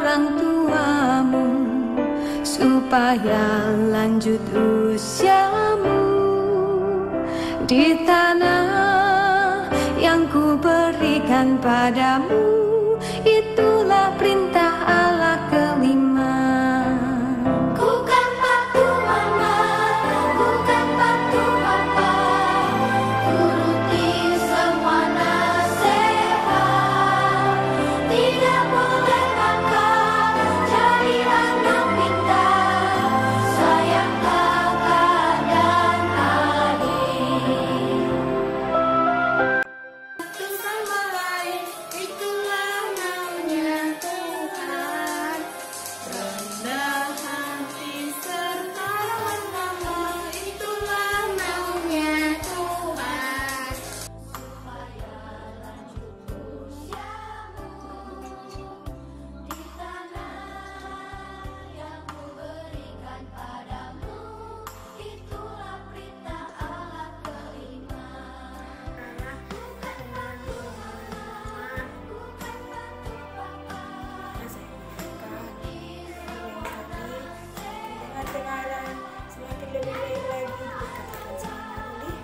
orang tuamu, supaya lanjut usiamu di tanah yang ku berikan padamu. Itulah perintah Allah kelima. Ku kan patuh mama, ku kan patuh papa, turuti semua nasihat. Tidak boleh nakal, jadi anak pintar, sayang kakak dan adik. Satu sama lain, itulah maunya Tuhan. Rendah hati serta ramah, itulah maunya Tuhan. Supaya lanjut usiamu di tanah yang ku berikan padamu. Itulah perintah Allah kelima. Bukan batu mama, bukan batu papa, Dengar-dengaran semakin lebih baik lagi dikatakan sama Uli.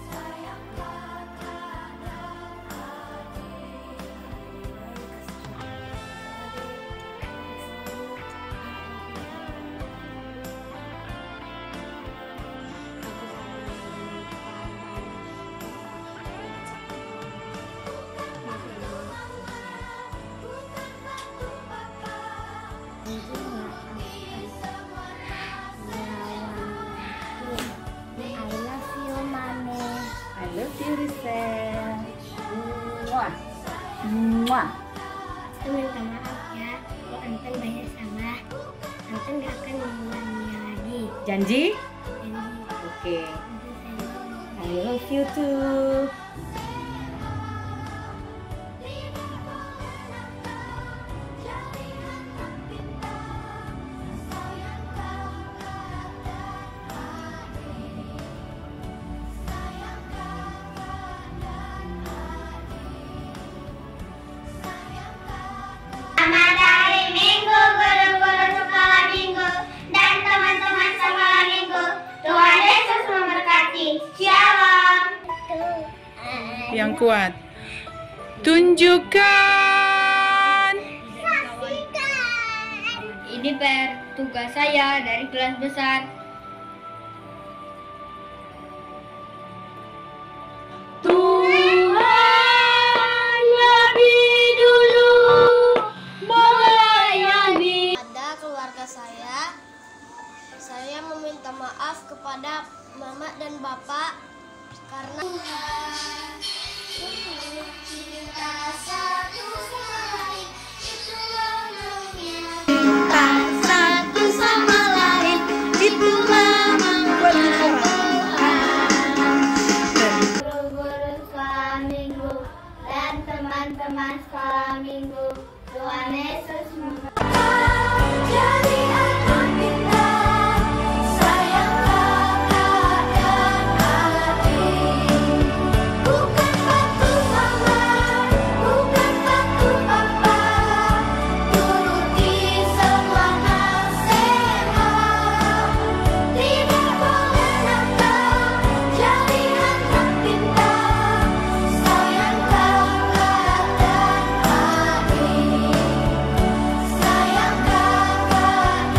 sayang kakak dan adik. I love you, Risel. Muah. Muah. Aku minta maaf ya, kalau Anton banyak salah. Anton gak akan mengulanginya lagi. Janji? Jadi, Oke. Anton sayang. I love you too. Selamat hari Minggu, guru-guru sekolah Minggu, dan teman-teman sekolah Minggu. Tuhan Yesus memberkati. Shalom. Yang kuat. Tunjukkan. Ini PR tugas saya dari kelas besar. Tuhan lebih dulu melayani. Pada keluarga saya meminta maaf kepada mama dan bapak karena cinta satu sama lain, itulah maunya. Cinta satu sama lain, itulah maunya Tuhan. Guru-guru sekolah Minggu dan teman-teman sekolah Minggu, Tuhan Yesus Jadi anak pintar, sayang kakak dan adik. Bukan batu mama, bukan batu papa, turuti semua nasihat. Tidak boleh nakal, jadi anak pintar, sayang kakak dan adik. Sayang kakak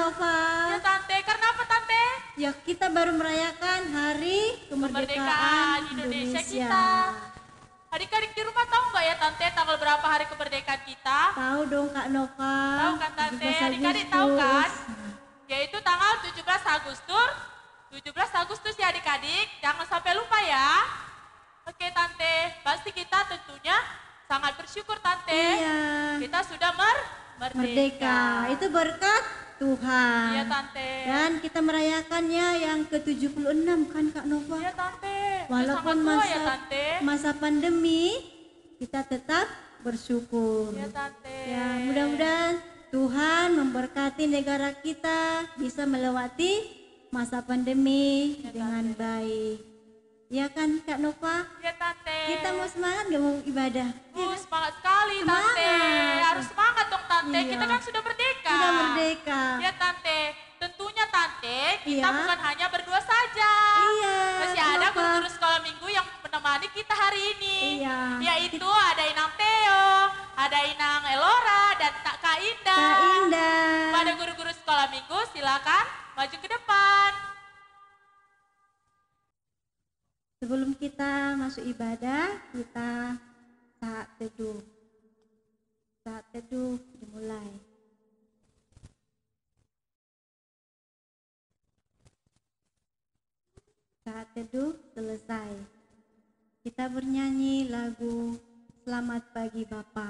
Nova. Ya Tante, karena apa Tante? Ya kita baru merayakan hari kemerdekaan Indonesia kita. Adik-adik di rumah tahu nggak ya Tante tanggal berapa hari kemerdekaan kita? Tahu dong Kak Nova. Tahu kan Tante? 17 Adik-adik tahu kan? Agustus. Yaitu tanggal 17 Agustus. 17 Agustus ya adik-adik, jangan sampai lupa ya. Oke Tante, pasti kita tentunya sangat bersyukur Tante. Iya. Kita sudah Merdeka. Itu berkat Tuhan. Iya Tante. Dan kita merayakannya yang ke-76 kan Kak Nova. Iya Tante. Walaupun Itu sangat tua ya Tante. masa pandemi, kita tetap bersyukur. Iya Tante. Ya, mudah-mudahan Tuhan memberkati negara kita bisa melewati masa pandemi dengan baik. Ya kan Kak Nova? Iya Tante. Kita mau semangat gak mau ibadah? Semangat sekali Tante. Semangat. Harus semangat dong Tante. Iya. Kita kan sudah merdeka. Sudah merdeka. Ya Tante. Tentunya Tante, kita Iya. bukan hanya berdua saja. Iya, Masih ada kenapa? guru-guru sekolah minggu yang menemani kita hari ini. Iya. Yaitu ada Inang Theo, ada Inang Elora, dan Kak Indah. Kak Indah. Pada guru-guru sekolah minggu, silakan maju ke depan. Sebelum kita masuk ibadah, kita saat teduh. Saat teduh dimulai. Saat teduh selesai. Kita bernyanyi lagu Selamat Pagi Bapa.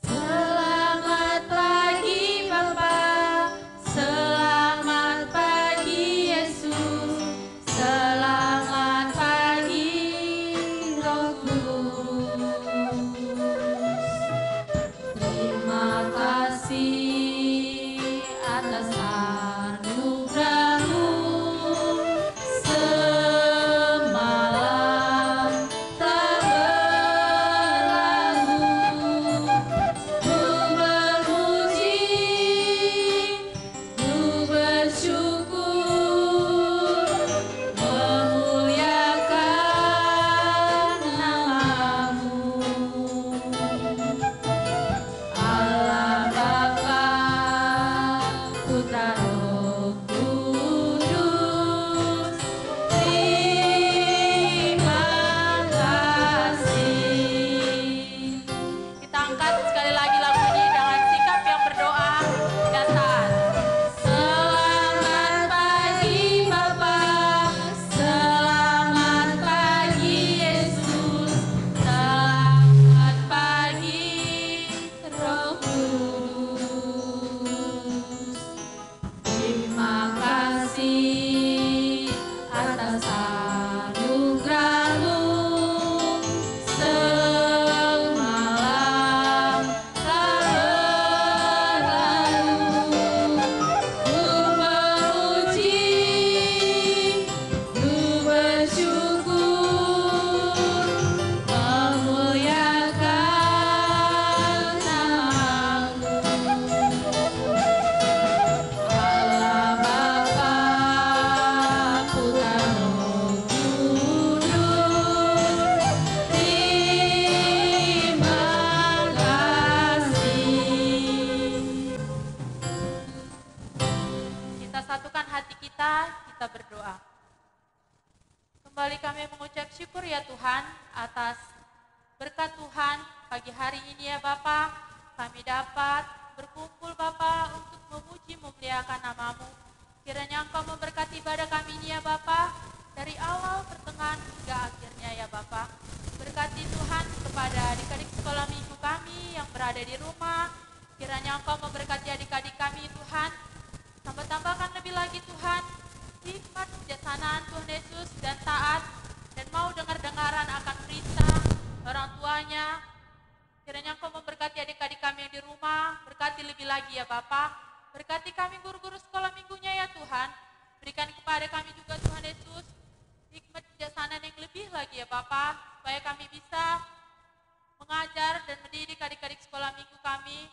Selamat pagi Bapa, selamat pagi Yesus, selamat pagi Roh Kudus. Terima kasih atas anugerah-Mu semalam telah berlalu. Ku memuji, ku bersyukur, memuliakan nama-Mu. Allah Bapa, Putra Roh Kudus, terima kasih. Kita angkat sekali lagi lagu ini dengan sikap yang berdoa dan taat. Selamat pagi Bapa, selamat pagi Yesus, selamat pagi Roh Kudus. Terima kasih atas anugerah-Mu semalam telah berlalu. Ku memuji, ku bersyukur, memuliakan nama-Mu. Allah Bapa, Putra Roh Kudus, terima kasih. Kita satukan hati kita berdoa. Kembali kami mengucap syukur ya Tuhan atas berkat Tuhan pagi hari ini ya Bapa. Kami dapat berkumpul Bapa untuk memuji memuliakan nama-Mu. Kiranya Engkau memberkati ibadah kami ini ya Bapa, dari awal, pertengahan hingga akhirnya ya Bapa. Berkati Tuhan kepada adik-adik sekolah minggu kami yang berada di rumah. Kiranya Engkau memberkati adik-adik kami Tuhan. Tambah-tambahkan lebih lagi Tuhan hikmat kebijaksanaan Tuhan Yesus tinggi lagi ya Bapa. Berkati kami guru-guru sekolah minggunya ya Tuhan. Berikan kepada kami juga Tuhan Yesus hikmat kebijaksanaan yang lebih lagi ya Bapa, supaya kami bisa mengajar dan mendidik adik-adik sekolah minggu kami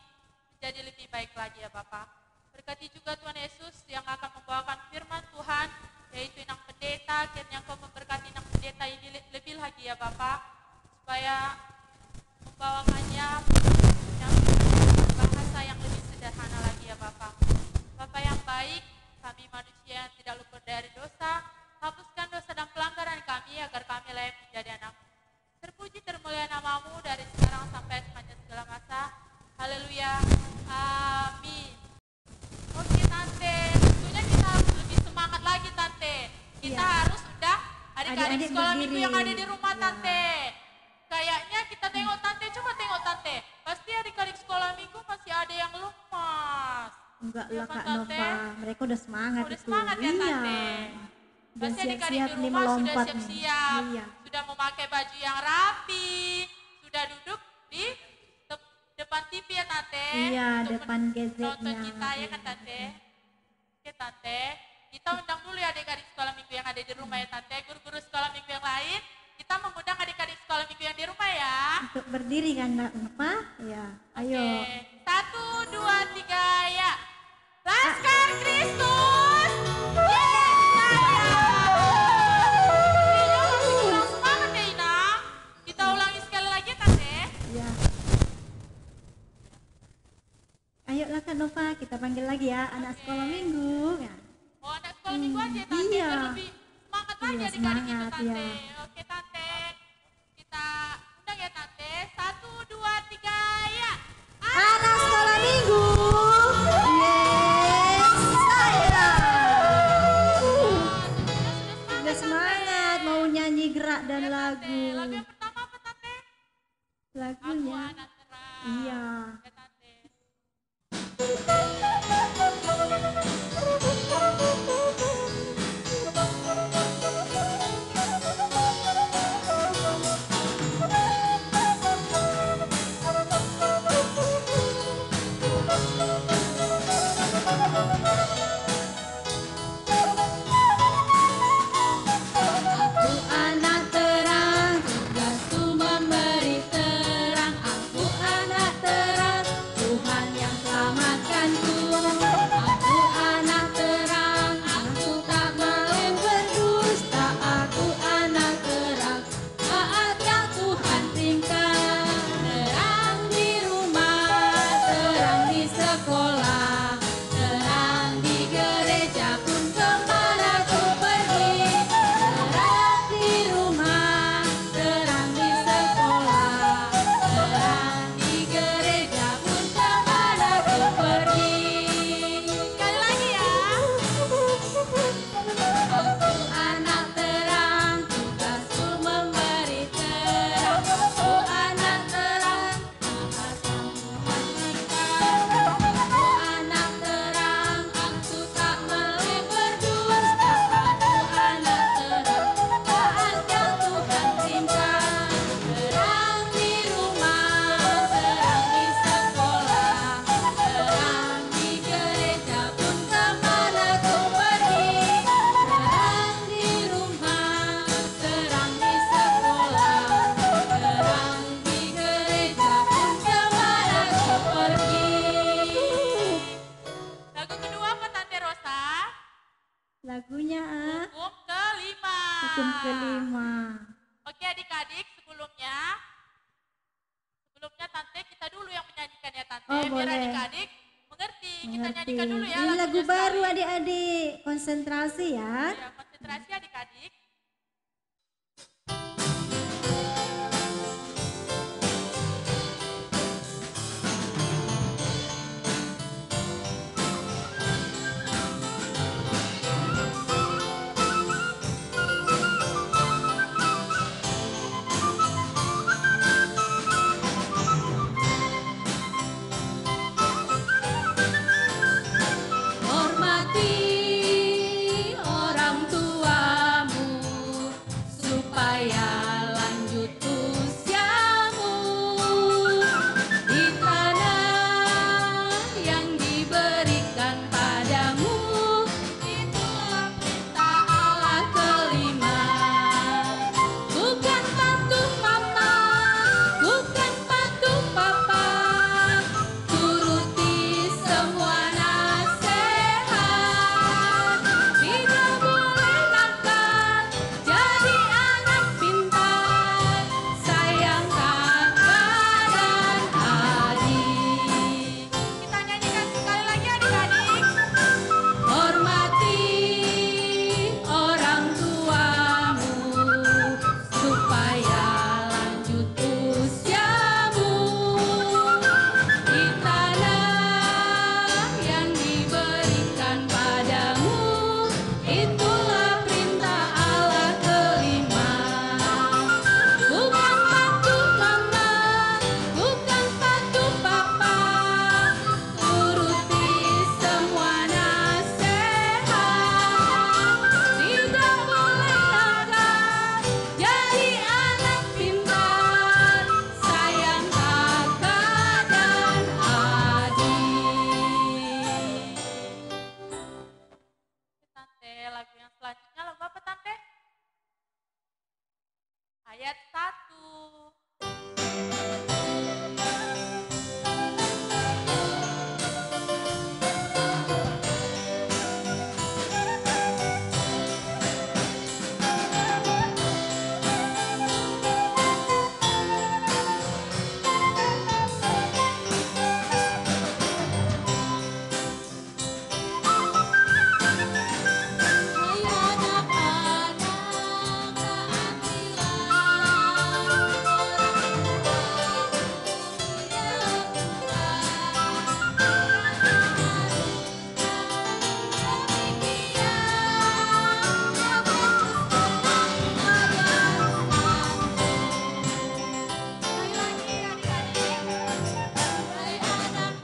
menjadi lebih baik lagi ya Bapa. Berkati juga Tuhan Yesus yang akan membawakan firman Tuhan, yaitu Inang Pendeta. Kiranya Engkau memberkati Inang Pendeta ini lebih lagi ya Bapa, supaya membawakannya yang bahasa yang lebih sederhana lagi ya Bapa. Bapa yang baik, kami manusia yang tidak luput dari dosa, hapuskan dosa dan pelanggaran kami agar kami layak menjadi anak. Terpuji termulia namamu dari sekarang sampai sepanjang segala masa. Haleluya. Amin. Oke Tante, tentunya kita harus lebih semangat lagi Tante. Kita harus udah adik-adik sekolah minggu yang ada di rumah Tante. Kayaknya kita tengok Tante, coba tengok Tante. Pasti adik-adik sekolah minggu masih ada yang lemas. Enggak Iya lah kan, Kak Tante? Nova, mereka udah semangat Udah itu. semangat ya Tante. Dan Pasti adik-adik siap-siap di nih rumah sudah melompat nih. siap-siap, Iya. sudah memakai baju yang rapi, sudah duduk di depan TV ya Tante. Iya, untuk depan gadgetnya. nonton kita ya kan Tante. Oke Tante, kita undang dulu ya adik-adik sekolah minggu yang ada di rumah ya Tante. Guru-guru sekolah minggu yang lain, kita mengundang adik-adik sekolah minggu yang di rumah ya. Untuk berdiri kan Kak Nova? Ya, ayo. Oke, 1, 2, 3, ya. Laskar Kristus. Kayaknya masih kurang semangat ya Inang. Kita ulangi sekali lagi Tante. Ya. Ayolah Kak Nova, kita panggil lagi ya anak sekolah minggu. Ya. Oh, anak sekolah minggu aja ya, Tante, Iya. biar lebih semangat lagi Iya, adik-adik itu semangat, Tante. ya. Oke Tante, kita undang ya Tante. 1, 2, 3, ya. Anak sekolah minggu. Yes, saya. Udah semangat mau nyanyi gerak dan lagu. Lagu yang pertama apa Tante? Aku Lagunya. anak terang. Iya. Ya Tante. Aku anak terang, tugasku memberi terang. Aku anak terang, Tuhan yang selamatkanku. Aku anak terang, aku tak mau berdusta. Aku anak terang, taat yang Tuhan berikan. Terang di rumah, terang di sekolah, terang di gereja pun kemana ku pergi. Terang di rumah, terang di sekolah, terang di gereja pun kemana ku pergi. Sekali lagi ya. Aku anak terang, tugasku memberi terang. Aku anak terang, tugasku memberikan. Aku anak terang, aku tak mau berdusta. Aku anak terang, taat yang Tuhan berikan. Terang di rumah, terang di sekolah, terang di gereja pun kemana ku pergi. Terang di rumah, terang di sekolah, terang di gereja pun kemana ku pergi. Lagu kedua apa Tante Rosa? Lagunya Hukum kelima. hukum kelima. Oke adik-adik, sebelumnya Tante kita dulu yang menyanyikan ya Tante. Oh, Biar boleh. adik-adik mengerti. Kita Mengerti. nyanyikan dulu ya. Ini lagu lagunya baru sekali. adik-adik, konsentrasi ya. Ya, konsentrasi adik-adik. Hormati orang tuamu, lagu yang selanjutnya loh Bapak Tante. Ayat 1. Hai anak-anak,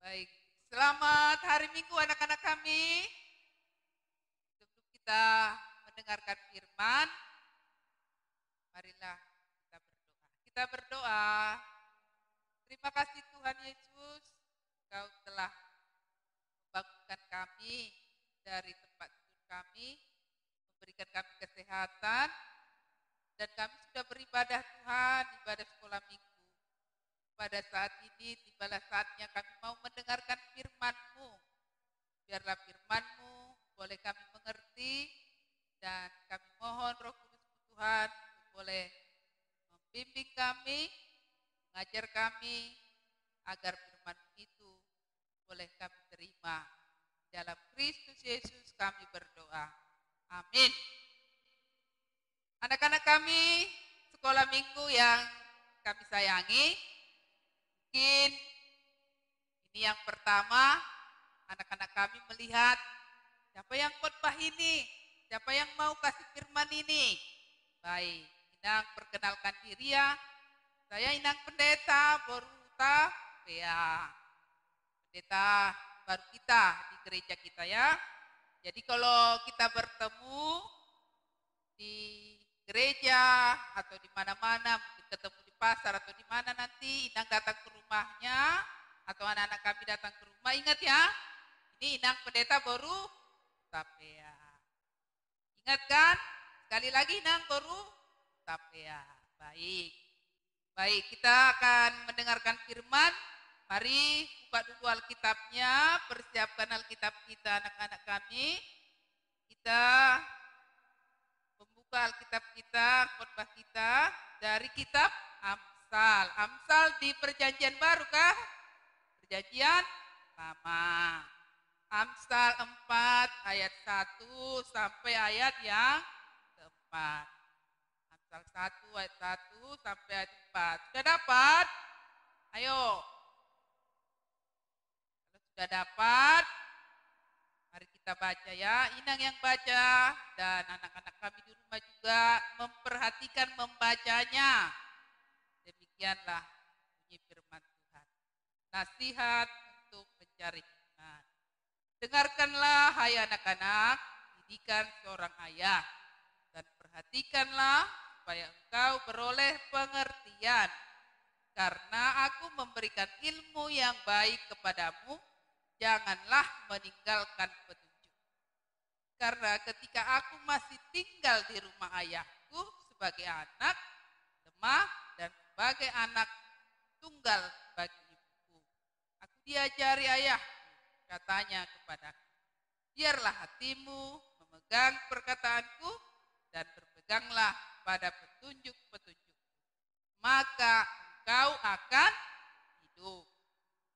Baik, selamat hari Minggu anak-anak kami. Sebelum kita mendengarkan firman, marilah kita berdoa. Kita berdoa. Terima kasih Tuhan Yesus, Engkau telah membangunkan kami dari tempat tidur kami, memberikan kami kesehatan, dan kami sudah beribadah Tuhan, ibadah sekolah minggu. Pada saat ini tibalah saatnya kami mau mendengarkan firman-Mu. Biarlah firman-Mu boleh kami mengerti, dan kami mohon Roh Kudus Tuhan boleh membimbing kami, mengajar kami, agar firman itu boleh kami terima. Dalam Kristus Yesus kami berdoa. Amin. Anak-anak kami, sekolah minggu yang kami sayangi, mungkin ini yang pertama, anak-anak kami melihat siapa yang khotbah ini, siapa yang mau kasih firman ini. Baik, Inang perkenalkan diri ya. Saya Inang Pendeta Boruta Bea. Pendeta baru kita di gereja kita ya. Jadi kalau kita bertemu di gereja atau di mana-mana, mungkin ketemu di pasar atau di mana nanti Inang datang ke rumahnya atau anak-anak kami datang ke rumah, ingat ya, ini Inang Pendeta Boru Tapea. Ingat kan? Sekali lagi Inang Boru Tapea. Baik. Baik, kita akan mendengarkan firman. Mari buka dulu Alkitabnya, persiapkan Alkitab kita anak-anak kami. Kita membuka Alkitab kita, khotbah kita dari kitab Amsal. Amsal di Perjanjian Baru kah? Perjanjian Lama. Amsal 4 ayat 1 sampai ayat yang keempat. Amsal 1 ayat 1 sampai ayat 4. Sudah dapat? Ayo. Kalau sudah dapat, mari kita baca ya. Inang yang baca dan anak-anak kami di rumah juga memperhatikan membacanya. Demikianlah bunyi firman Tuhan. Nasihat untuk mencari iman. Dengarkanlah hai anak-anak, didikan seorang ayah, dan perhatikanlah supaya engkau beroleh pengertian. Karena aku memberikan ilmu yang baik kepadamu, janganlah meninggalkan petunjuk. Karena ketika aku masih tinggal di rumah ayahku sebagai anak lemah dan sebagai anak tunggal bagi ibuku, aku diajari ayahku, katanya kepadaku, biarlah hatimu memegang perkataanku dan berpeganglah pada petunjuk-petunjuk, maka engkau akan hidup.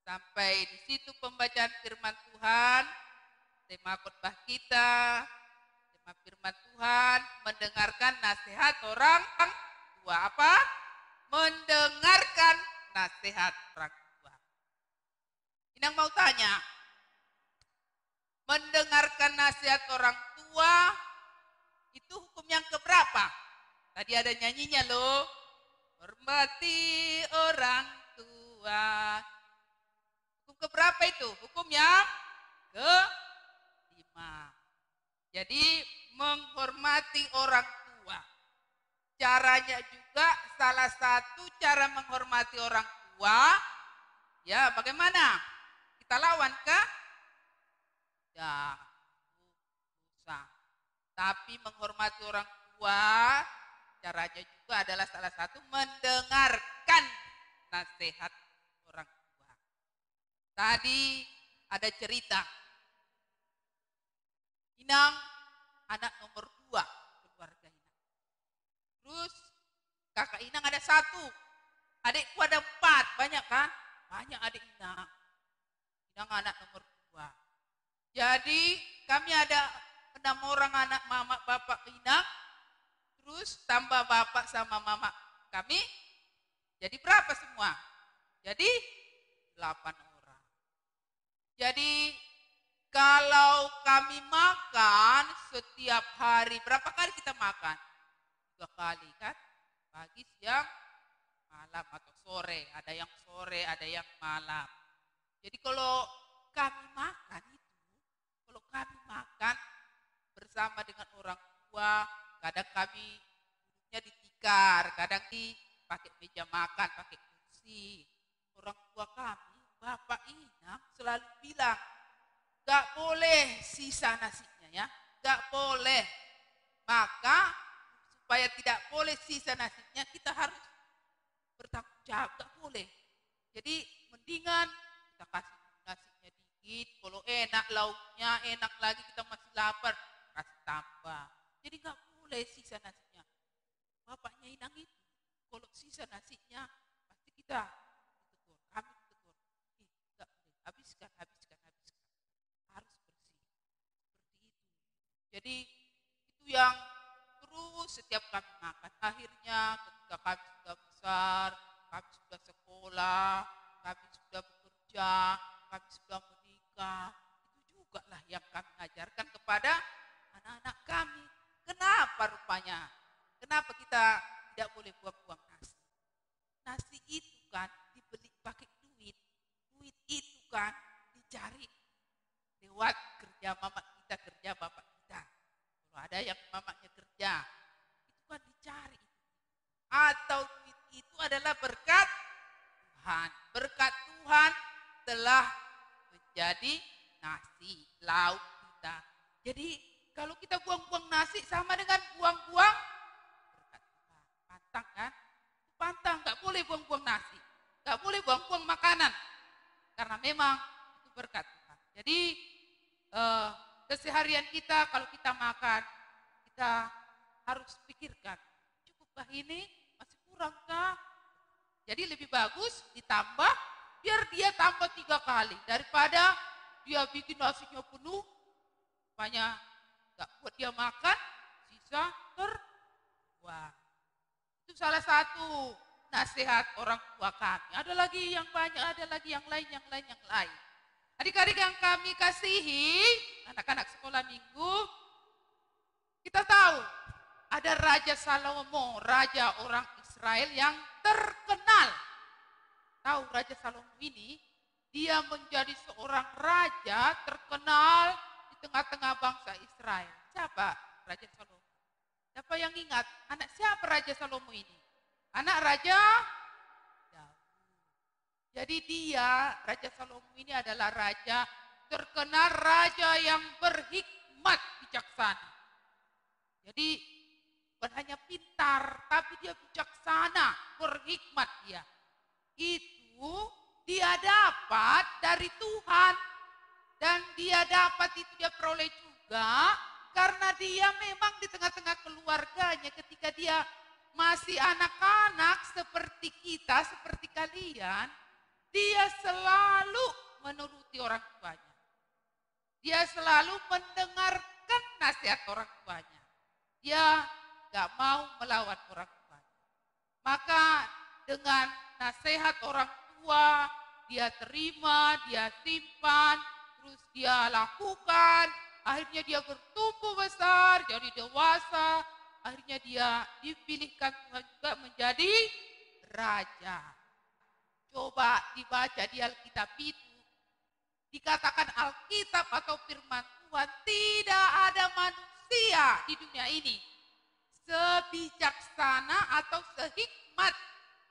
Sampai di situ pembacaan firman Tuhan. Tema khotbah kita, tema firman Tuhan, mendengarkan nasihat orang tua. Apa? Mendengarkan nasihat orang tua. Inang mau tanya, mendengarkan nasihat orang tua itu hukum yang keberapa? Tadi ada nyanyinya loh. Hormati orang tua. keberapa itu? Hukum yang kelima. Jadi menghormati orang tua. Caranya juga salah satu cara menghormati orang tua, ya bagaimana? Kita lawan kah? Ya, susah. Tapi menghormati orang tua, caranya juga adalah salah satu mendengarkan nasihat orang tua. Tadi ada cerita. Inang anak nomor 2 keluarga Inang. Terus kakak Inang ada 1. Adikku ada 4. Banyak kan? Banyak adik Inang. Inang anak nomor 2. Jadi kami ada 6 orang anak mama bapak Inang. Terus tambah bapak sama mama kami. Jadi berapa semua? Jadi 8 orang. Jadi kalau kami makan setiap hari, berapa kali kita makan? 3 kali kan? Pagi, siang, malam atau sore. Ada yang sore, ada yang malam. Jadi kalau kami makan bersama dengan orang tua, kadang kami duduknya di tikar, kadang pakai meja makan, pakai kursi. Orang tua kami, Bapak Inang selalu bilang, gak boleh sisa nasinya ya, gak boleh. Maka supaya tidak boleh sisa nasinya, kita harus bertanggung jawab, gak boleh. Jadi mendingan kita kasih nasinya dikit, kalau enak lauknya, enak lagi kita masih lapar, kasih tambah. Jadi gak boleh sisa nasinya. Bapaknya Inang itu, kalau sisa nasinya pasti kita ditegur, kami ditegur. Gak boleh, habiskan. Harus bersih. Seperti itu. Jadi itu yang terus setiap kami makan. Akhirnya ketika kami sudah besar, kami sudah sekolah, kami sudah bekerja, kami sudah menikah. Itu juga lah yang kami ajarkan kepada anak-anak kami. Kenapa rupanya? Kenapa kita tidak boleh buang-buang nasi? Nasi itu kan dibeli pakai duit. Duit itu kan dicari lewat kerja mama kita, kerja bapak kita. Kalau ada yang mamanya kerja, itu kan dicari. Atau duit itu adalah berkat Tuhan. Berkat Tuhan telah menjadi nasi, lauk kita. Jadi kalau kita buang-buang nasi sama dengan buang-buang berkat Tuhan. Pantang kan? Pantang, gak boleh buang-buang nasi. Gak boleh buang-buang makanan. Karena memang itu berkat Tuhan. Jadi keseharian kita kalau kita makan, kita harus pikirkan, cukupkah ini? Masih kurangkah? Jadi lebih bagus ditambah, biar dia tambah 3 kali. Daripada dia bikin nasinya penuh, banyak gak buat dia makan, sisa terbuang. Itu salah satu nasihat orang tua kami. Ada lagi yang banyak, ada lagi yang lain. Adik-adik yang kami kasihi, anak-anak sekolah minggu, kita tahu ada Raja Salomo, raja orang Israel yang terkenal. Tahu Raja Salomo ini, dia menjadi seorang raja terkenal di tengah-tengah bangsa Israel. Siapa Raja Salomo? Siapa yang ingat? Anak siapa Raja Salomo ini? Anak Raja Daud. Jadi dia, Raja Salomo ini adalah raja terkenal, raja yang berhikmat, bijaksana. Jadi bukan hanya pintar, tapi dia bijaksana, berhikmat dia. Itu dia dapat dari Tuhan. Dan dia dapat itu dia peroleh juga karena dia memang di tengah-tengah keluarganya ketika dia masih anak-anak seperti kita, seperti kalian, dia selalu menuruti orang tuanya. Dia selalu mendengarkan nasihat orang tuanya. Dia gak mau melawan orang tuanya. Maka dengan nasihat orang tua, dia terima, dia simpan, terus dia lakukan. Akhirnya dia bertumbuh besar, jadi dewasa. Akhirnya dia dipilihkan Tuhan juga menjadi raja. Coba dibaca di Alkitab itu, Dikatakan Alkitab atau firman Tuhan, tidak ada manusia di dunia ini sebijaksana atau sehikmat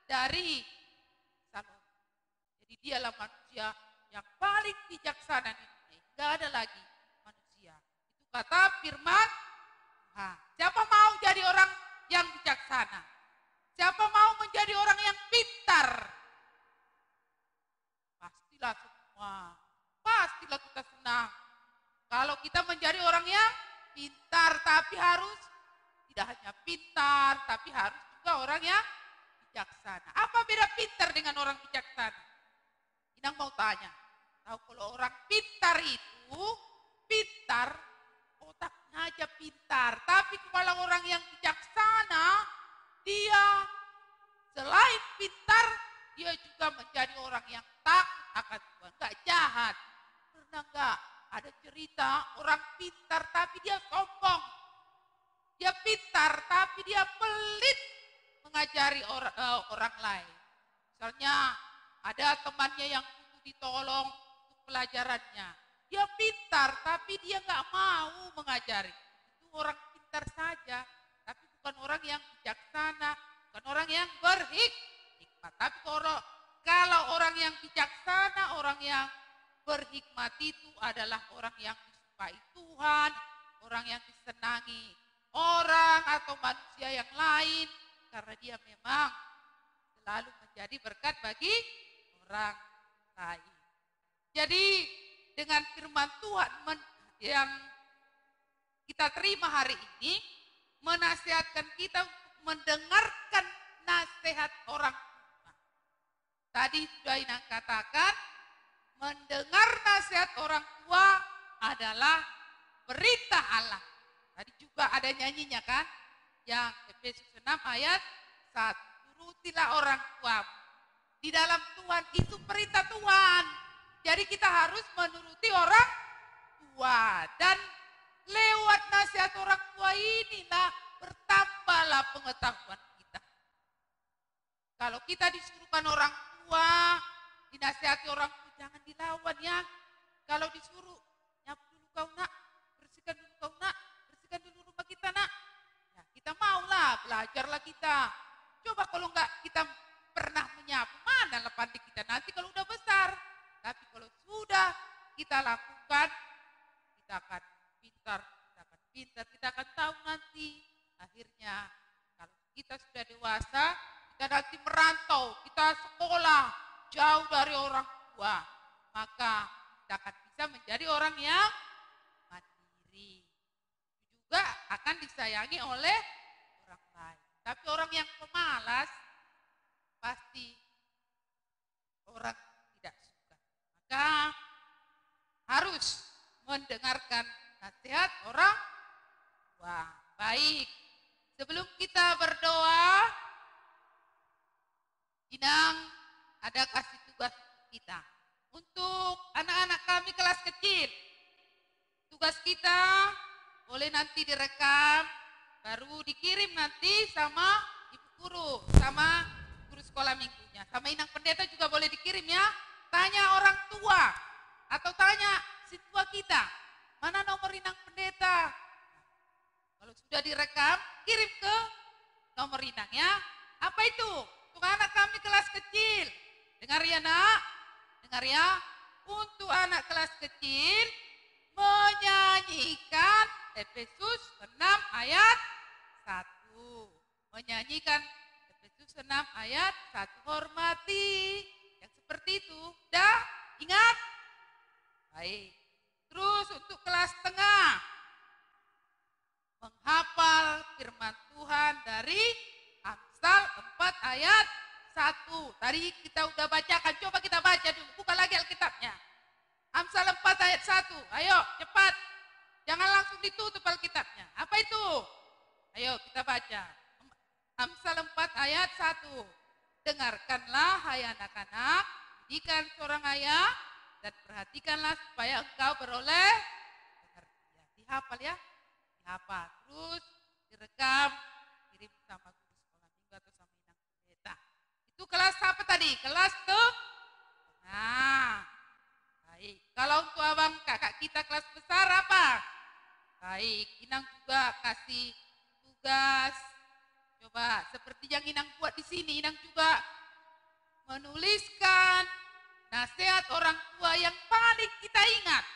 dari Salomo. Jadi dialah manusia yang paling bijaksana di dunia ini. Tidak ada lagi manusia. Itu kata firman Tuhan. Siapa mau jadi orang yang bijaksana? Siapa mau menjadi orang yang pintar? Pastilah semua. Pastilah kita senang. Kalau kita menjadi orang yang pintar, tapi harus tidak hanya pintar, tapi harus juga orang yang bijaksana. Apa beda pintar dengan orang bijaksana? Inang mau tanya. Tahu kalau orang pintar itu, pintar, otaknya aja pintar. Tapi kalau orang yang bijaksana, dia selain pintar, dia juga menjadi orang yang takut akan Tuhan. Gak jahat. Pernah gak ada cerita orang pintar tapi dia sombong. Dia pintar tapi dia pelit mengajari orang lain. Misalnya ada temannya yang butuh ditolong untuk pelajarannya. Dia pintar tapi dia gak mau mengajari. Itu orang pintar saja, tapi bukan orang yang bijaksana, bukan orang yang berhikmat. Tapi kalau orang yang bijaksana, orang yang berhikmat itu adalah orang yang disukai Tuhan, orang yang disenangi orang atau manusia yang lain, karena dia memang selalu menjadi berkat bagi orang lain. Jadi dengan firman Tuhan yang kita terima hari ini, menasihatkan kita untuk mendengarkan nasihat orang tua. Tadi sudah Inang katakan, mendengar nasihat orang tua adalah perintah Allah. Tadi juga ada nyanyinya kan, yang Efesus 6 ayat 1. Turutilah orang tuamu. Di dalam Tuhan itu perintah Tuhan. Jadi kita harus menuruti orang tua. Dan lewat nasihat orang tua inilah bertambahlah pengetahuan kita. Kalau kita disuruhkan orang tua, dinasihati orang tua, jangan dilawan ya. Kalau disuruh, nyapu dulu kau nak, bersihkan dulu kau nak, bersihkan dulu rumah kita nak. Ya, kita maulah, belajarlah kita. Coba kalau enggak kita pernah menyapu, mana lah pandai kita nanti kalau udah besar. Tapi kalau sudah kita lakukan, kita akan pintar, kita akan tahu nanti. Akhirnya kalau kita sudah dewasa, kita nanti merantau, kita sekolah jauh dari orang tua, maka kita akan bisa menjadi orang yang mandiri. Juga akan disayangi oleh orang lain. Tapi orang yang pemalas, pasti orang tidak suka. Maka harus mendengarkan nasihat orang tua. Baik, sebelum kita berdoa, Inang ada kasih tugas kita. Untuk anak-anak kami kelas kecil, tugas kita boleh nanti direkam, baru dikirim nanti sama ibu guru, sama guru sekolah minggunya. Sama Inang pendeta juga boleh dikirim ya. Tanya orang tua, atau tanya si tua kita, mana nomor Inang pendeta. Kalau sudah direkam, kirim ke nomor Inang ya. Apa itu? Untuk anak kami kelas kecil. Dengar ya nak, dengar ya. Untuk anak kelas kecil, menyanyikan Efesus 6 ayat 1. Menyanyikan Efesus 6 ayat 1. Hormati. Yang seperti itu. Udah ingat? Baik. Terus untuk kelas tengah, menghafal firman Tuhan dari Amsal 4 ayat 1. Tadi kita udah bacakan, coba kita baca dulu. Buka lagi Alkitabnya. Amsal 4 ayat 1. Ayo cepat. Jangan langsung ditutup Alkitabnya. Apa itu? Ayo kita baca. Amsal 4 ayat 1. Dengarkanlah hai anak-anak, didikan seorang ayah, dan perhatikanlah supaya engkau beroleh pengertian. Dihafal ya. Dihafal. Terus direkam, kirim sama guru sekolah minggu atau sama Inang pendeta. Itu kelas apa tadi? Kelas ke? Nah, baik. Kalau untuk abang kakak kita kelas besar apa? Baik, Inang juga kasih tugas. Coba seperti yang Inang buat di sini, Inang juga menuliskan nasihat orang tua yang paling kita ingat.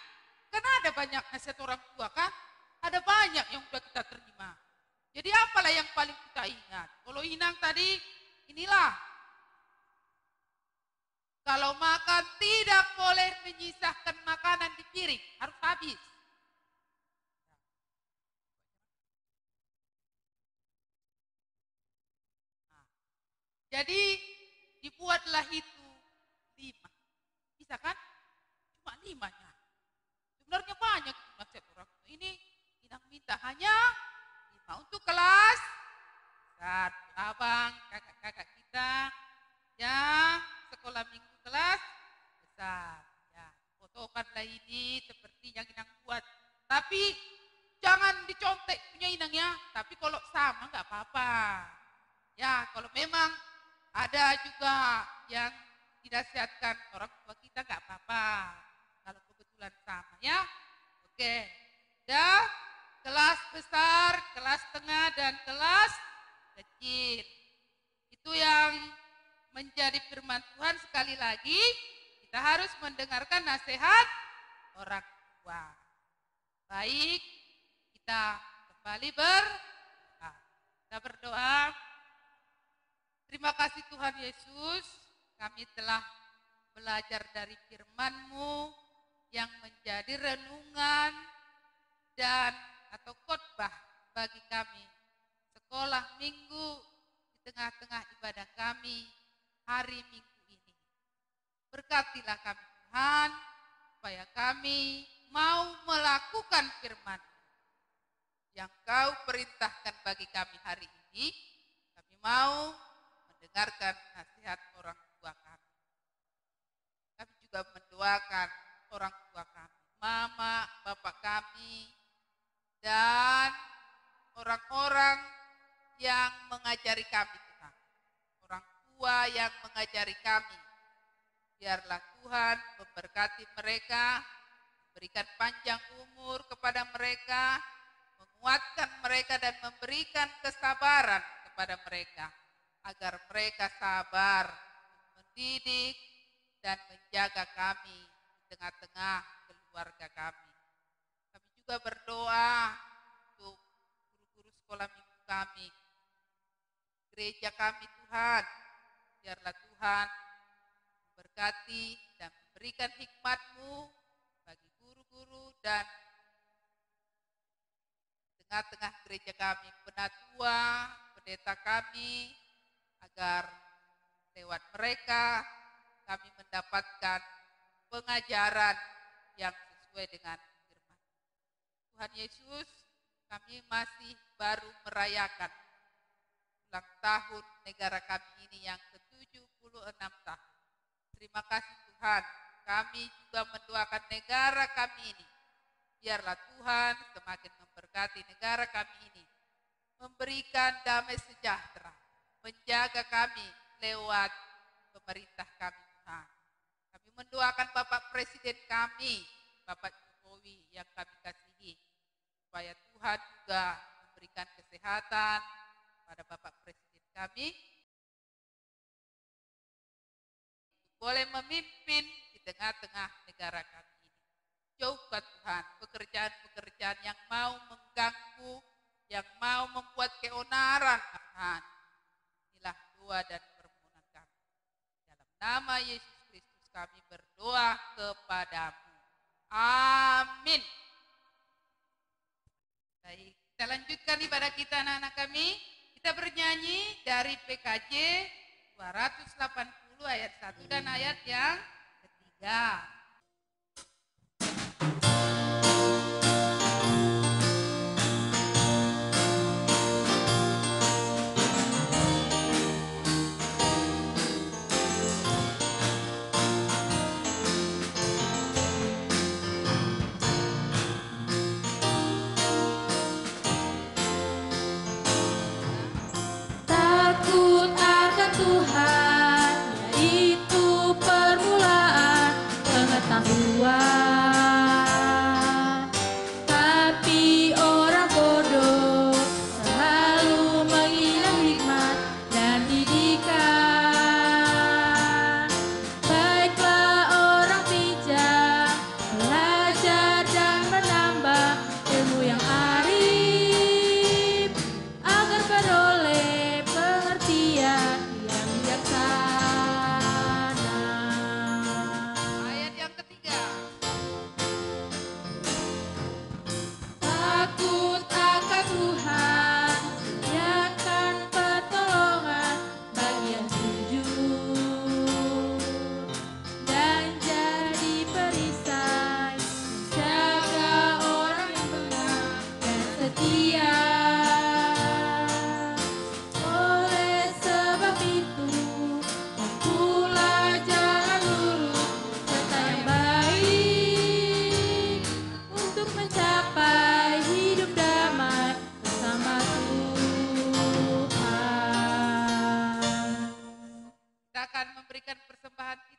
Karena ada banyak nasihat orang tua kan? Ada banyak yang sudah kita terima. Jadi apalah yang paling kita ingat? Kalau Inang tadi, inilah. Kalau makan tidak boleh menyisahkan makanan di piring, harus habis. Nah, jadi dibuatlah itu 5. Bisa kan? Cuma 5-nya. Sebenarnya banyak nasihat orang tua. Ini Inang minta hanya 5 untuk kelas. Dan abang, kakak-kakak kita yang sekolah minggu kelas besar. Ya, fotokanlah ini seperti yang Inang buat. Tapi jangan dicontek punya Inang ya. Tapi kalau sama nggak apa-apa. Ya, kalau memang ada juga yang dinasihatkan orang tua kita nggak apa-apa. Kalau kebetulan sama ya. Oke. Dah, kelas besar, kelas tengah, dan kelas kecil. Itu yang menjadi firman Tuhan. Sekali lagi, kita harus mendengarkan nasihat orang tua. Baik, kita kembali berdoa. Kita berdoa. Terima kasih Tuhan Yesus, kami telah belajar dari firman-Mu yang menjadi renungan dan atau khotbah bagi kami. Sekolah minggu di tengah-tengah ibadah kami hari Minggu ini. Berkatilah kami Tuhan, supaya kami mau melakukan firman yang Kau perintahkan bagi kami hari ini. Kami mau mendengarkan nasihat orang tua kami. Kami juga mendoakan orang tua kami, mama, bapak kami, dan orang-orang yang mengajari kami Tuhan. Orang tua yang mengajari kami. Biarlah Tuhan memberkati mereka, memberikan panjang umur kepada mereka, menguatkan mereka dan memberikan kesabaran kepada mereka, agar mereka sabar mendidik dan menjaga kami di tengah-tengah keluarga kami. Kami juga berdoa untuk guru-guru sekolah minggu kami, gereja kami Tuhan. Biarlah Tuhan memberkati dan memberikan hikmat-Mu bagi guru-guru dan tengah-tengah gereja kami, penatua, pendeta kami, agar lewat mereka kami mendapatkan pengajaran yang sesuai dengan firman. Tuhan Yesus, kami masih baru merayakan ulang tahun negara kami ini yang ke-76 tahun. Terima kasih Tuhan, kami juga mendoakan negara kami ini. Biarlah Tuhan semakin memberkati negara kami ini, memberikan damai sejahtera, menjaga kami lewat pemerintah kami Tuhan. Kami mendoakan Bapak Presiden kami, Bapak Jokowi yang kami kasihi, supaya Tuhan juga memberikan kesehatan pada Bapak Presiden kami, boleh memimpin di tengah-tengah negara kami ini. Jauhkan Tuhan pekerjaan-pekerjaan yang mau mengganggu, yang mau membuat keonaran Tuhan. Inilah doa dan permohonan kami. Dalam nama Yesus Kristus kami berdoa kepadamu. Amin. Baik, kita lanjutkan ibadah kita anak-anak kami. Kita bernyanyi dari PKJ 280 ayat 1 dan ayat yang ketiga. Takut akan Tuhan, yaitu permulaan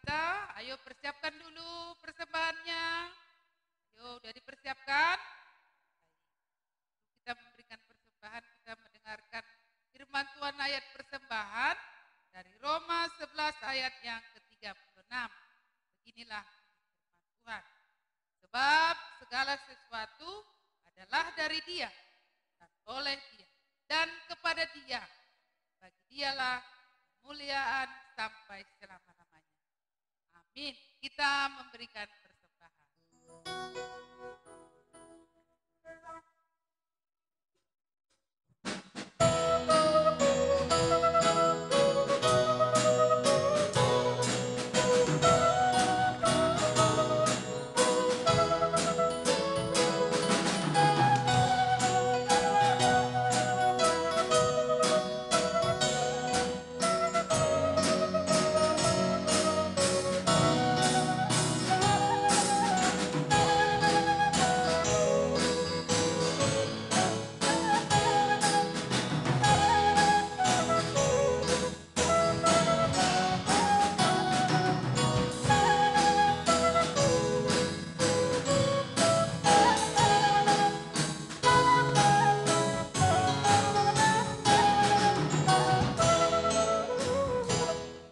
kita, ayo persiapkan dulu persembahannya. Ayo, udah dipersiapkan? Kita memberikan persembahan, kita mendengarkan firman Tuhan ayat persembahan dari Roma 11 ayat yang ke-36. Beginilah firman Tuhan. Sebab segala sesuatu adalah dari Dia dan oleh Dia dan kepada Dia. Bagi Dialah kemuliaan sampai selama-lamanya. Amin. Kita memberikan persembahan.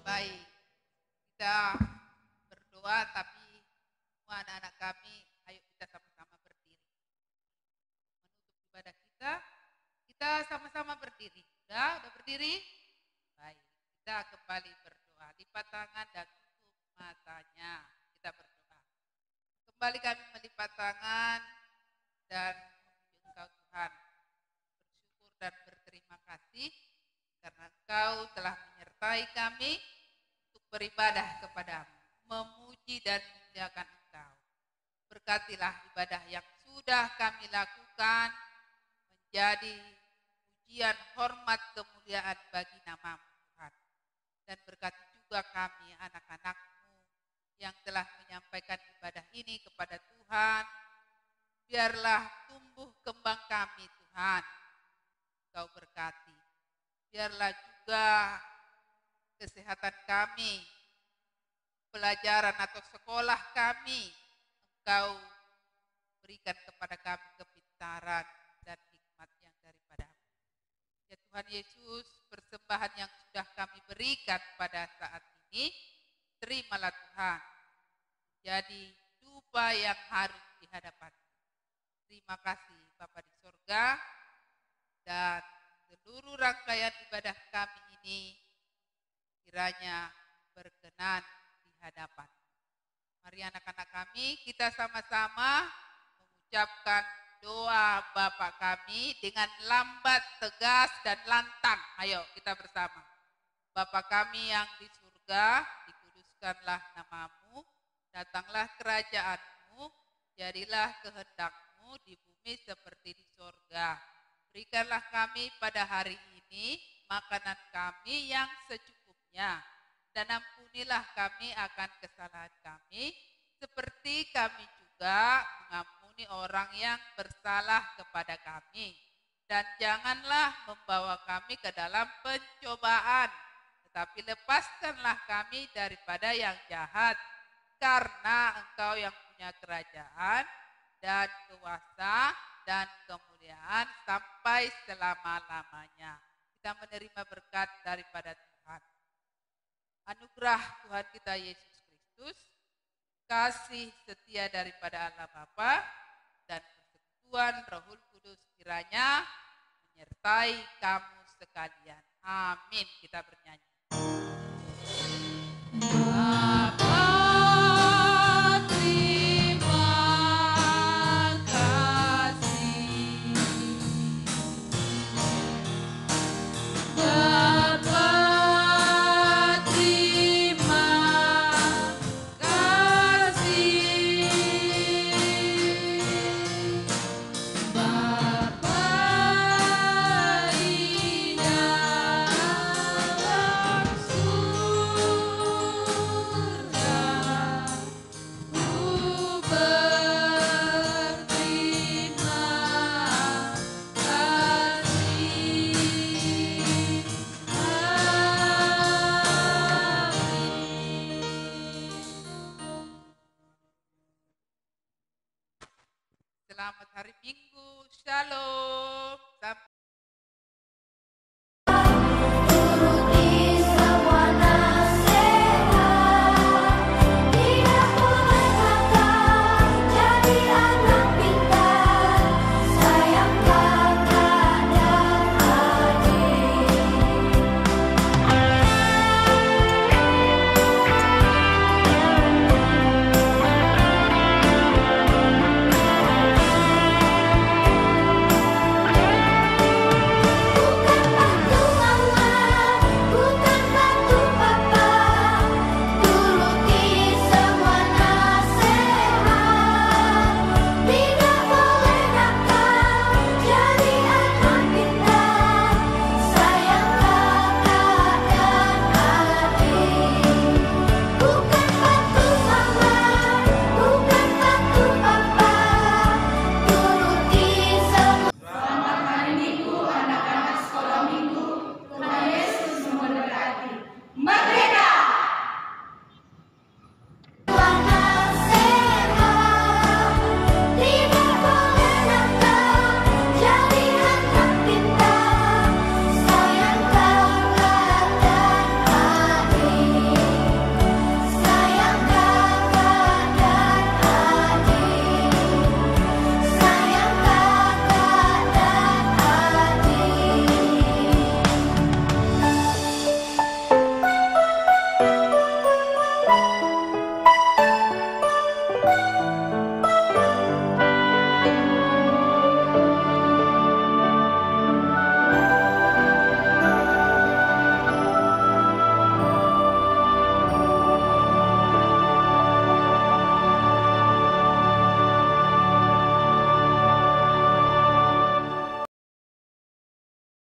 Baik, kita berdoa tapi semua anak-anak kami, ayo kita sama-sama berdiri. Menutup ibadah kita sama-sama berdiri. Udah berdiri? Baik, kita kembali berdoa. Lipat tangan dan tutup matanya. Kita berdoa. Kembali kami melipat tangan dan memuji Engkau Tuhan. Bersyukur dan berterima kasih karena Engkau telah menyertai kami untuk beribadah kepadamu, memuji dan memuliakan Engkau. Berkatilah ibadah yang sudah kami lakukan menjadi pujian, hormat, kemuliaan bagi nama-Mu Tuhan. Dan berkati juga kami anak-anak-Mu yang telah menyampaikan ibadah ini kepada Tuhan. Biarlah tumbuh kembang kami Tuhan. Engkau berkati. Biarlah juga kesehatan kami, pelajaran atau sekolah kami, Engkau berikan kepada kami kepintaran dan hikmat yang daripada-Mu. Ya Tuhan Yesus, persembahan yang sudah kami berikan pada saat ini, terimalah Tuhan, jadi dupa yang harus di hadapan-Mu. Terima kasih Bapa di sorga, dan seluruh rangkaian ibadah kami ini kiranya berkenan di hadapan. Mari anak-anak kami, kita sama-sama mengucapkan doa Bapa kami dengan lambat, tegas, dan lantang. Ayo kita bersama. Bapa kami yang di surga, dikuduskanlah nama-Mu, datanglah kerajaan-Mu, jadilah kehendak-Mu di bumi seperti di surga. Berikanlah kami pada hari ini makanan kami yang secukupnya, dan ampunilah kami akan kesalahan kami, seperti kami juga mengampuni orang yang bersalah kepada kami. Dan janganlah membawa kami ke dalam pencobaan, tetapi lepaskanlah kami daripada yang jahat, karena Engkau yang punya kerajaan dan kuasa dan kemuliaan sampai selama-lamanya. Kita menerima berkat daripada Tuhan. Anugerah Tuhan kita Yesus Kristus, kasih setia daripada Allah Bapa, dan persekutuan Roh Kudus kiranya menyertai kamu sekalian. Amin. Kita bernyanyi. Bapa, terima kasih. Bapa, terima kasih. Bapa, indah Selamat hari Minggu. Shalom. Sampai